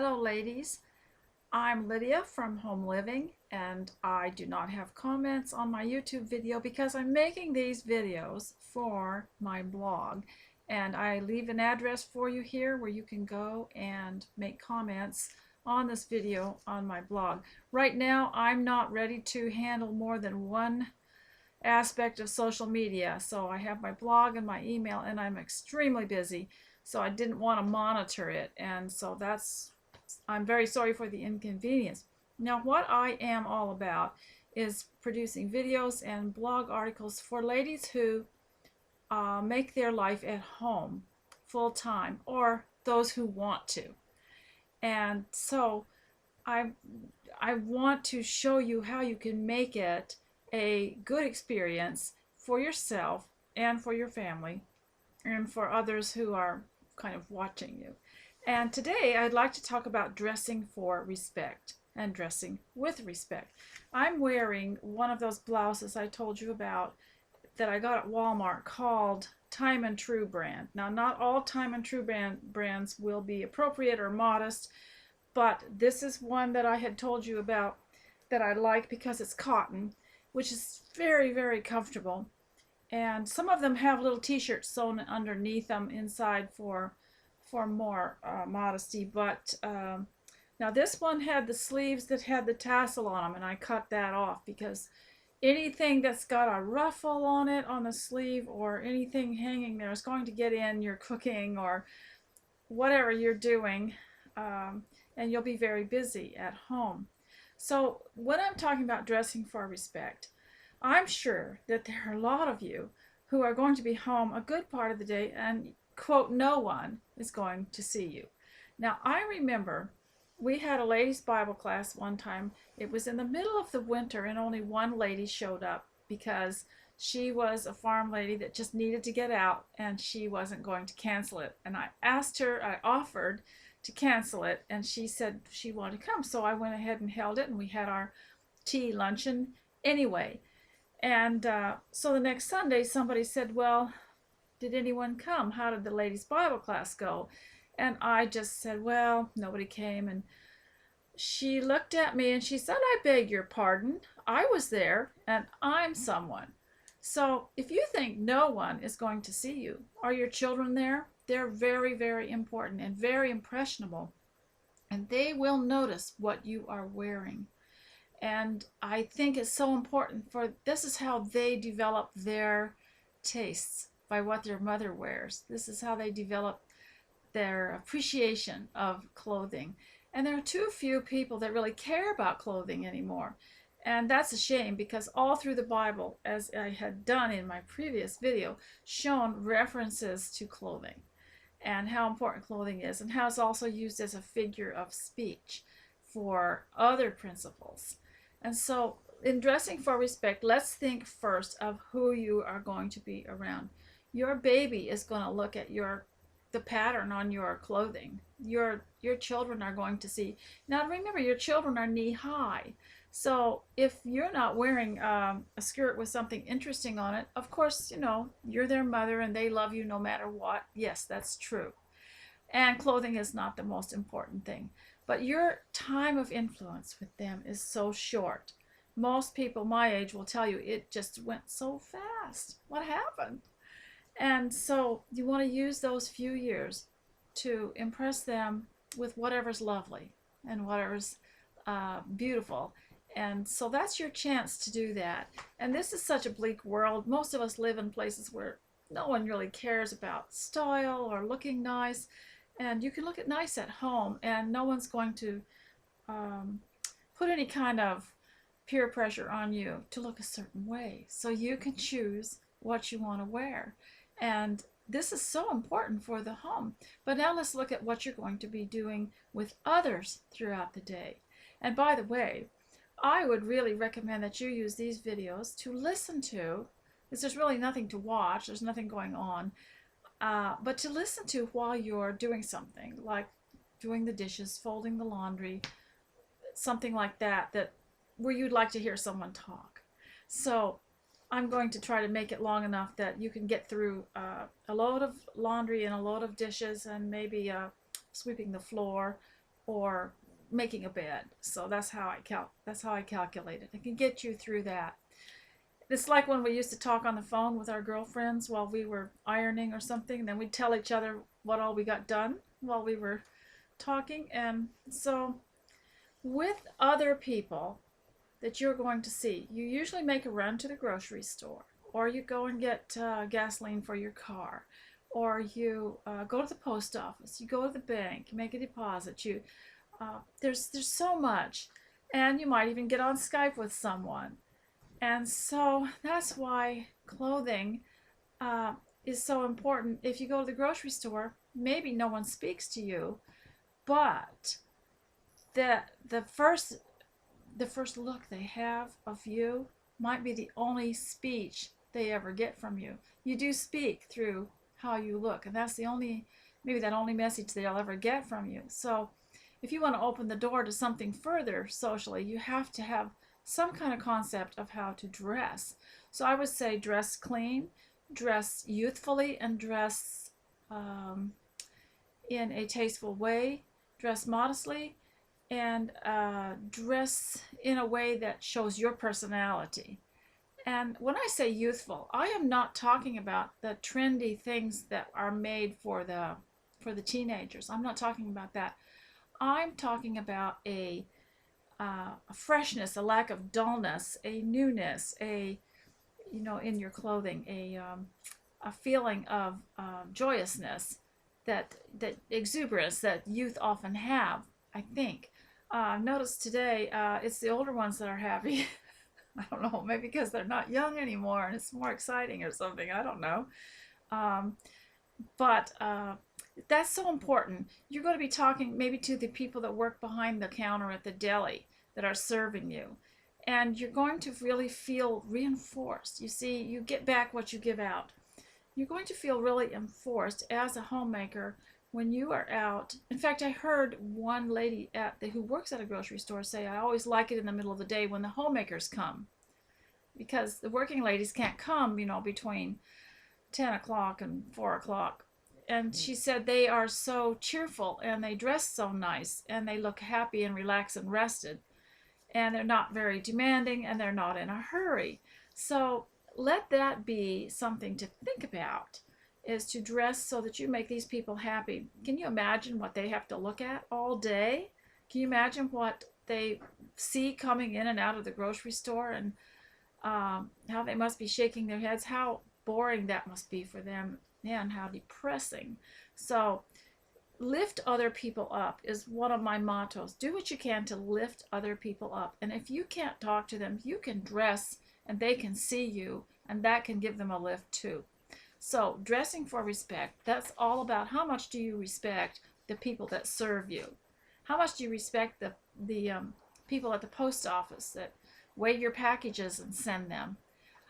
Hello ladies, I'm Lydia from Home Living, and I do not have comments on my YouTube video because I'm making these videos for my blog, and I leave an address for you here where you can go and make comments on this video on my blog. Right now I'm not ready to handle more than one aspect of social media, so I have my blog and my email, and I'm extremely busy, so I didn't want to monitor it, and so I'm very sorry for the inconvenience. Now, what I am all about is producing videos and blog articles for ladies who make their life at home full-time, or those who want to. And so I, I want to show you how you can make it a good experience for yourself and for your family and for others who are kind of watching you. And today I'd like to talk about dressing for respect and dressing with respect. I'm wearing one of those blouses I told you about that I got at Walmart called Time and True brand. Now, not all Time and True brands will be appropriate or modest, but this is one that I had told you about that I like because it's cotton, which is very, very comfortable. And some of them have little t-shirts sewn underneath them inside for more modesty, but now this one had the sleeves that had the tassel on them, and I cut that off because anything that's got a ruffle on it on the sleeve or anything hanging there is going to get in your cooking or whatever you're doing, and you'll be very busy at home. So when I'm talking about dressing for respect, I'm sure that there are a lot of you who are going to be home a good part of the day, and quote, no one is going to see you. Now, I remember we had a ladies' Bible class one time. It was in the middle of the winter, and only one lady showed up because she was a farm lady that just needed to get out, and she wasn't going to cancel it. And I offered to cancel it, and she said she wanted to come. So I went ahead and held it, and we had our tea luncheon anyway. And so the next Sunday, somebody said, well, did anyone come? How did the ladies' Bible class go? And I just said, well, nobody came. And she looked at me and she said, I beg your pardon. I was there and I'm someone. So if you think no one is going to see you, are your children there? They're very, very important and very impressionable. And they will notice what you are wearing. And I think it's so important, for this is how they develop their tastes, by what their mother wears. This is how they develop their appreciation of clothing. And there are too few people that really care about clothing anymore. And that's a shame, because all through the Bible, as I had done in my previous video, shown references to clothing and how important clothing is, and how it's also used as a figure of speech for other principles. And so in dressing for respect, let's think first of who you are going to be around. Your baby is going to look at the pattern on your clothing. Your children are going to see. Now remember, your children are knee high. So if you're not wearing a skirt with something interesting on it, of course, you know, you're their mother and they love you no matter what. Yes, that's true. And clothing is not the most important thing. But your time of influence with them is so short. Most people my age will tell you it just went so fast. What happened? And so you want to use those few years to impress them with whatever's lovely and whatever's beautiful. And so that's your chance to do that. And this is such a bleak world. Most of us live in places where no one really cares about style or looking nice. And you can look nice at home, and no one's going to put any kind of peer pressure on you to look a certain way. So you can choose what you want to wear. And this is so important for the home. But now let's look at what you're going to be doing with others throughout the day. And by the way, I would really recommend that you use these videos to listen to, because there's really nothing to watch, there's nothing going on, but to listen to while you're doing something, like doing the dishes, folding the laundry, something like that, where you'd like to hear someone talk. So I'm going to try to make it long enough that you can get through a load of laundry and a load of dishes, and maybe sweeping the floor, or making a bed. So that's how I calculate it. I can get you through that. It's like when we used to talk on the phone with our girlfriends while we were ironing or something, and then we'd tell each other what all we got done while we were talking. And so with other people that you're going to see, you usually make a run to the grocery store, or you go and get gasoline for your car, or you go to the post office, you go to the bank, you make a deposit. There's so much, and you might even get on Skype with someone. And so that's why clothing is so important. If you go to the grocery store, maybe no one speaks to you, but the first look they have of you might be the only speech they ever get from you. You do speak through how you look, and that's maybe that only message they'll ever get from you. So if you want to open the door to something further socially, you have to have some kind of concept of how to dress. So I would say dress clean, dress youthfully, and dress in a tasteful way, dress modestly, and dress in a way that shows your personality. And when I say youthful, I am not talking about the trendy things that are made for the teenagers. I'm not talking about that. I'm talking about a freshness, a lack of dullness, a newness, in your clothing, a feeling of joyousness, that exuberance that youth often have, I think. Notice today it's the older ones that are happy. I don't know, maybe because they're not young anymore and it's more exciting or something. I don't know. But that's so important. You're going to be talking maybe to the people that work behind the counter at the deli that are serving you. And you're going to really feel reinforced. You see, you get back what you give out. You're going to feel really enforced as a homemaker when you are out. In fact, I heard one lady who works at a grocery store say, I always like it in the middle of the day when the homemakers come, because the working ladies can't come, between 10 o'clock and 4 o'clock. And she said they are so cheerful and they dress so nice and they look happy and relaxed and rested, and they're not very demanding and they're not in a hurry. So let that be something to think about, is to dress so that you make these people happy. Can you imagine what they have to look at all day? Can you imagine what they see coming in and out of the grocery store, and how they must be shaking their heads, how boring that must be for them, and how depressing. So lift other people up is one of my mottos. Do what you can to lift other people up. And if you can't talk to them, you can dress and they can see you, and that can give them a lift too. So dressing for respect, that's all about how much do you respect the people that serve you? How much do you respect the people at the post office that weigh your packages and send them?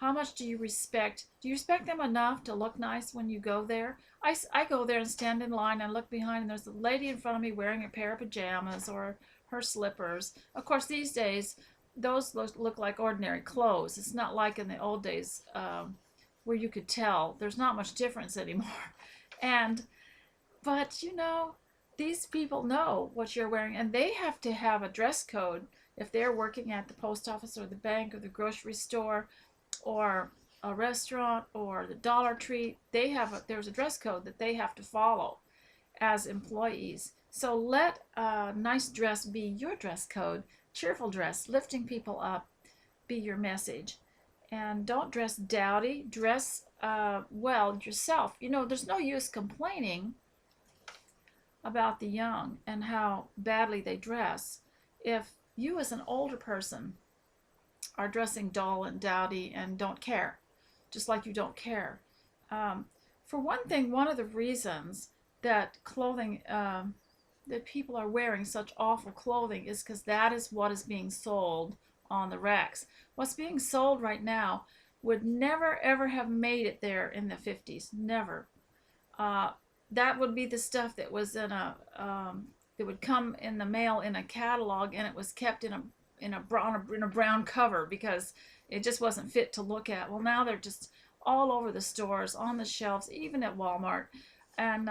How much do you respect them enough to look nice when you go there? I go there and stand in line and look behind, and there's a lady in front of me wearing a pair of pajamas or her slippers. Of course, these days, those look like ordinary clothes. It's not like in the old days where you could tell. There's not much difference anymore. But these people know what you're wearing, and they have to have a dress code if they're working at the post office or the bank or the grocery store or a restaurant or the Dollar Tree. There's a dress code that they have to follow as employees. So let a nice dress be your dress code. Cheerful dress, lifting people up, be your message. And don't dress dowdy. Dress well yourself. There's no use complaining about the young and how badly they dress if you as an older person are dressing dull and dowdy and don't care, just like you don't care. For one thing, one of the reasons that clothing, that people are wearing such awful clothing is because that is what is being sold on the racks. What's being sold right now would never ever have made it there in the 50s. Never. That would be the stuff that was in that would come in the mail in a catalog, and it was kept in a brown cover because it just wasn't fit to look at. Well, now they're just all over the stores, on the shelves, even at Walmart, and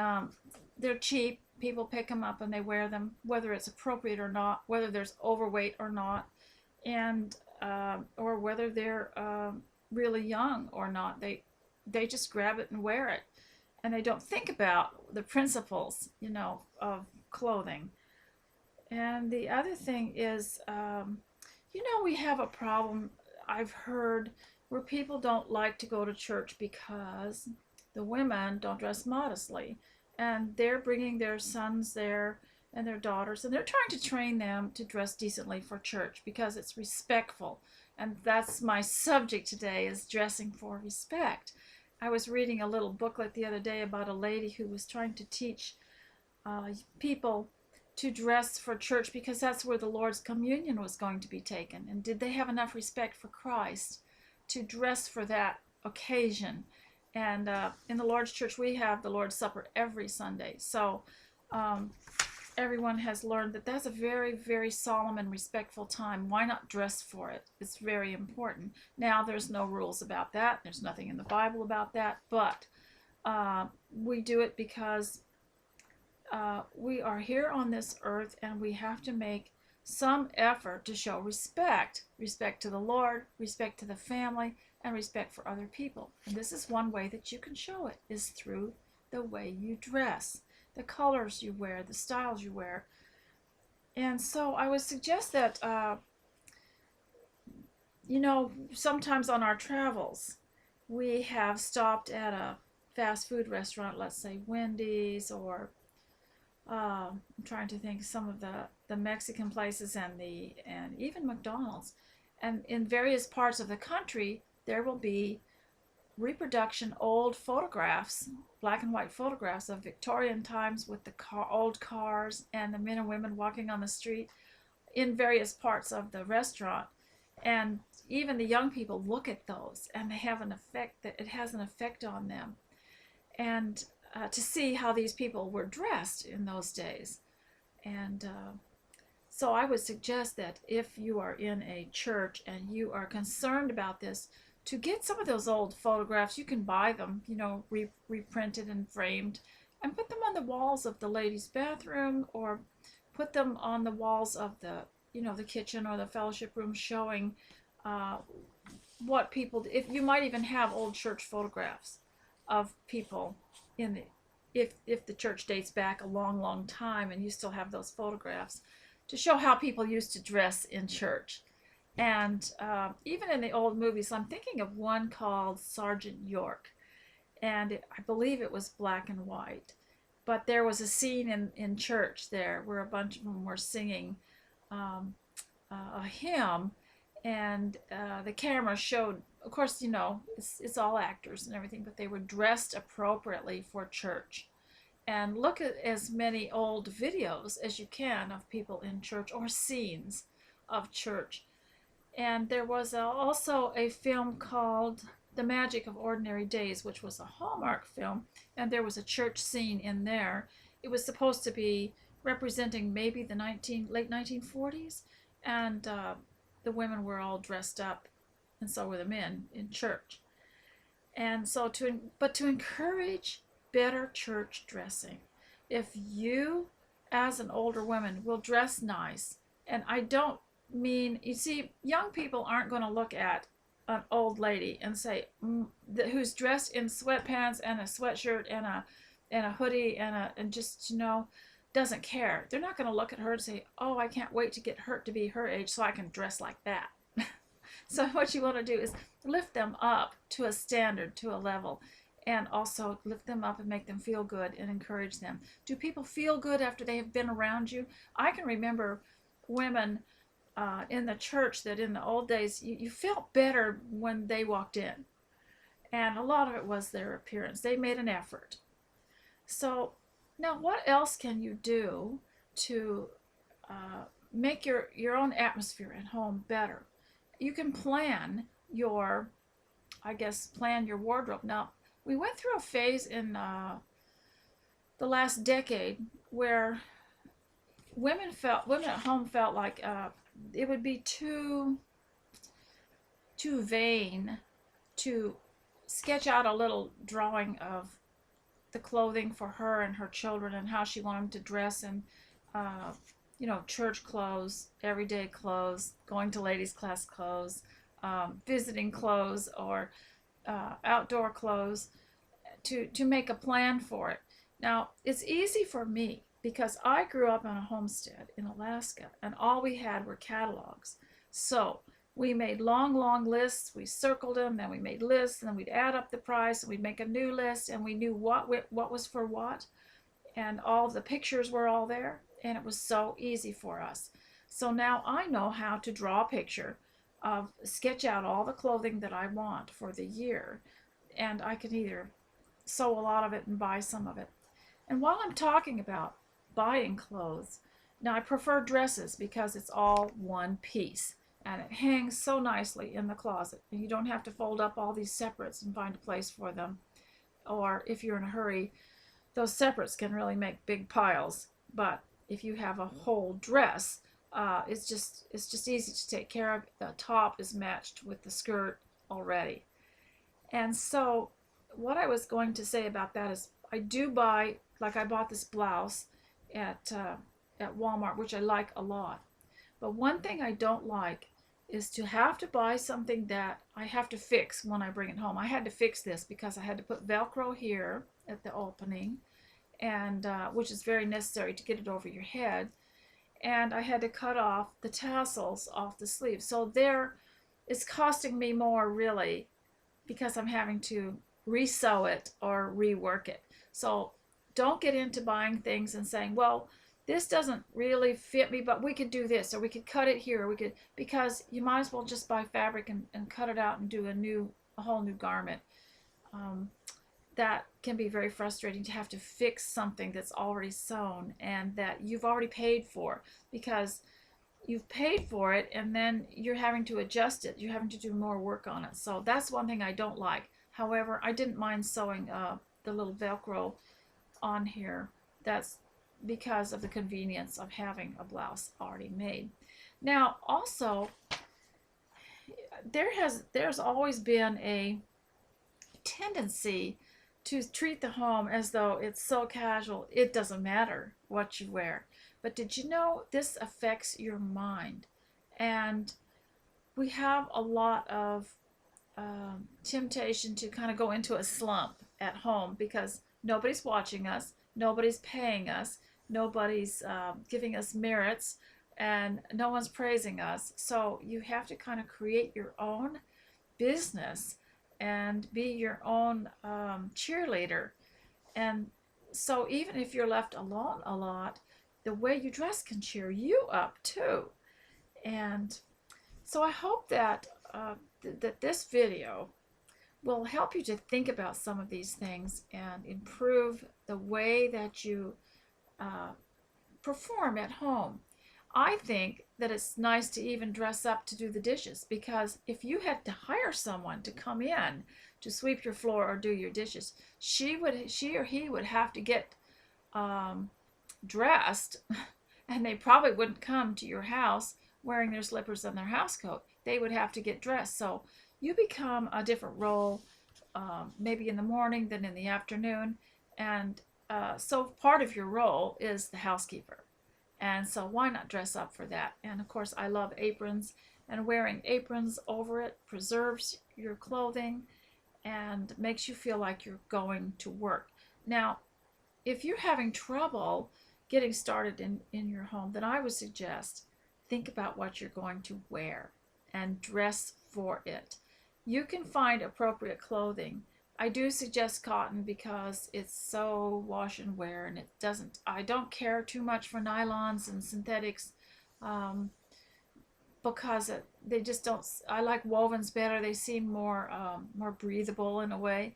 they're cheap. people pick them up and they wear them, whether it's appropriate or not, whether there's overweight or not, and or whether they're really young or not. They just grab it and wear it, and they don't think about the principles, of clothing. And the other thing is, we have a problem, I've heard, where people don't like to go to church because the women don't dress modestly. And they're bringing their sons there and their daughters, and they're trying to train them to dress decently for church because it's respectful. And that's my subject today, is dressing for respect. I was reading a little booklet the other day about a lady who was trying to teach people to dress for church because that's where the Lord's communion was going to be taken. And did they have enough respect for Christ to dress for that occasion? And in the Lord's church, we have the Lord's Supper every Sunday. So everyone has learned that that's a very, very solemn and respectful time. Why not dress for it? It's very important. Now, there's no rules about that. There's nothing in the Bible about that. But we do it because we are here on this earth, and we have to make some effort to show respect to the Lord, respect to the family, and respect for other people. And this is one way that you can show it, is through the way you dress, the colors you wear, the styles you wear. And so I would suggest that sometimes on our travels we have stopped at a fast food restaurant, let's say Wendy's, or I'm trying to think some of the Mexican places, and even McDonald's. And in various parts of the country, there will be reproduction old photographs, black and white photographs of Victorian times with the old cars and the men and women walking on the street in various parts of the restaurant. And even the young people look at those, and they have an effect, that it has an effect on them. And to see how these people were dressed in those days. And so I would suggest that if you are in a church and you are concerned about this, to get some of those old photographs. You can buy them, reprinted and framed, and put them on the walls of the ladies' bathroom, or put them on the walls of the kitchen or the fellowship room, showing what people, if you might even have old church photographs of people if the church dates back a long, long time, and you still have those photographs to show how people used to dress in church. And even in the old movies, I'm thinking of one called Sergeant York, and I believe it was black and white. But there was a scene in church there where a bunch of them were singing a hymn, and the camera showed, of course, it's all actors and everything, but they were dressed appropriately for church. And look at as many old videos as you can of people in church, or scenes of church. And there was also a film called The Magic of Ordinary Days, which was a Hallmark film, and there was a church scene in there. It was supposed to be representing maybe the late 1940s, and the women were all dressed up, and so were the men in church. And so to encourage better church dressing, if you as an older woman will dress nice, and I don't mean, you see, young people aren't going to look at an old lady and say, who's dressed in sweatpants and a sweatshirt and a hoodie and just doesn't care. They're not going to look at her and say, oh, I can't wait to get her to be her age so I can dress like that. So what you want to do is lift them up to a standard, to a level, and also lift them up and make them feel good and encourage them. Do people feel good after they have been around you? I can remember women in the church that in the old days, you felt better when they walked in. And a lot of it was their appearance. They made an effort. So now what else can you do to make your own atmosphere at home better? You can plan your wardrobe. Now, we went through a phase in the last decade where women at home felt like it would be too vain to sketch out a little drawing of the clothing for her and her children and how she wanted to dress in, church clothes, everyday clothes, going to ladies' class clothes, visiting clothes, or outdoor clothes, to make a plan for it. Now, it's easy for me because I grew up on a homestead in Alaska and all we had were catalogs. So we made long, long lists. We circled them, then we made lists, and then we'd add up the price, and we'd make a new list, and we knew what was for what, and all the pictures were all there, and it was so easy for us. So now I know how to draw a picture of, sketch out all the clothing that I want for the year, and I can either sew a lot of it and buy some of it. And while I'm talking about buying clothes, now I prefer dresses because it's all one piece and it hangs so nicely in the closet, and you don't have to fold up all these separates and find a place for them. Or if you're in a hurry, those separates can really make big piles. But if you have a whole dress, it's just easy to take care of. The top is matched with the skirt already. And so what I was going to say about that is I do buy, like I bought this blouse at Walmart, which I like a lot. But one thing I don't like is to have to buy something that I have to fix when I bring it home. I had to fix this because I had to put Velcro here at the opening, and which is very necessary to get it over your head. And I had to cut off the tassels off the sleeve. So there, it's costing me more really because I'm having to resew it or rework it. So don't get into buying things and saying, well, this doesn't really fit me, but we could do this, or we could cut it here, or we could, because you might as well just buy fabric and cut it out and do a whole new garment. That can be very frustrating to have to fix something that's already sewn and that you've already paid for, because you've paid for it and then you're having to adjust it. You're having to do more work on it. So that's one thing I don't like. However, I didn't mind sewing the little Velcro on here. That's because of the convenience of having a blouse already made. Now, also, there's always been a tendency to treat the home as though it's so casual, it doesn't matter what you wear. But did you know this affects your mind? And we have a lot of temptation to kind of go into a slump at home because nobody's watching us, nobody's paying us, nobody's giving us merits, and no one's praising us. So you have to kind of create your own business and be your own cheerleader. And so even if you're left alone a lot, the way you dress can cheer you up too. And so I hope that that this video will help you to think about some of these things and improve the way that you perform at home. I think that it's nice to even dress up to do the dishes, because if you had to hire someone to come in to sweep your floor or do your dishes, she or he would have to get dressed, and they probably wouldn't come to your house wearing their slippers and their house coat. They would have to get dressed. So you become a different role, maybe in the morning than in the afternoon. And so part of your role is the housekeeper. And so why not dress up for that? And of course, I love aprons, and wearing aprons over it preserves your clothing and makes you feel like you're going to work. Now, if you're having trouble getting started in your home, then I would suggest think about what you're going to wear and dress for it. You can find appropriate clothing. I do suggest cotton because it's so wash and wear, and I don't care too much for nylons and synthetics because they just don't, I like wovens better. They seem more breathable in a way.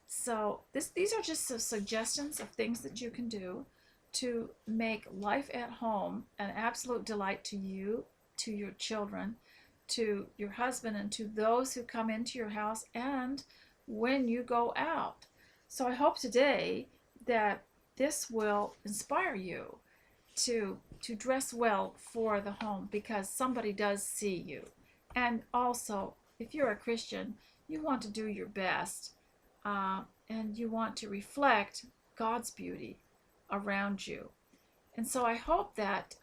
So these are just some suggestions of things that you can do to make life at home an absolute delight to you, to your children, to your husband, and to those who come into your house, and when you go out. So I hope today that this will inspire you to dress well for the home, because somebody does see you. And also, if you're a Christian, you want to do your best, and you want to reflect God's beauty around you. And so I hope that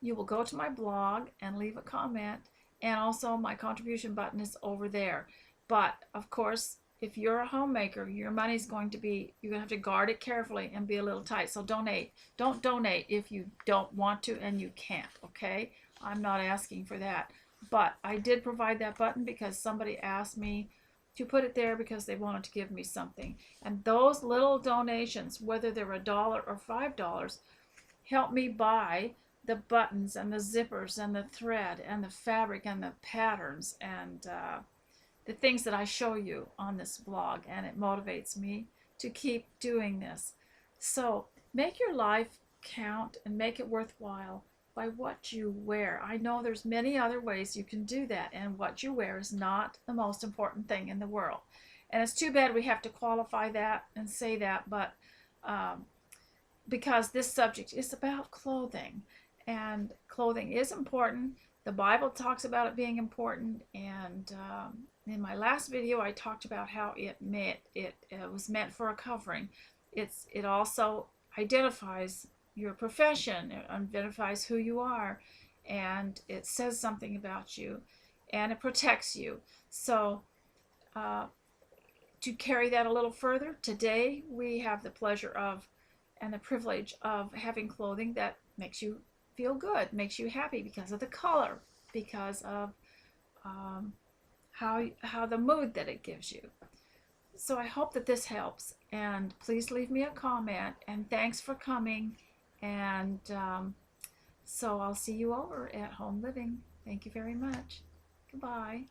you will go to my blog and leave a comment, and also my contribution button is over there. But of course, if you're a homemaker, your money's going to be, you're going to have to guard it carefully and be a little tight. So donate. Don't donate if you don't want to and you can't, okay? I'm not asking for that. But I did provide that button because somebody asked me to put it there because they wanted to give me something. And those little donations, whether they're $1 or $5, help me buy the buttons and the zippers and the thread and the fabric and the patterns and the things that I show you on this blog, and it motivates me to keep doing this. So make your life count and make it worthwhile by what you wear. I know there's many other ways you can do that, and what you wear is not the most important thing in the world. And it's too bad we have to qualify that and say that, but because this subject is about clothing, and clothing is important. The Bible talks about it being important, and in my last video I talked about how it was meant for a covering. It also identifies your profession, it identifies who you are, and it says something about you, and it protects you. So to carry that a little further, today we have the pleasure of and the privilege of having clothing that makes you feel good, makes you happy because of the color, because of how the mood that it gives you. So I hope that this helps, and please leave me a comment, and thanks for coming, and so I'll see you over at Home Living. Thank you very much. Goodbye.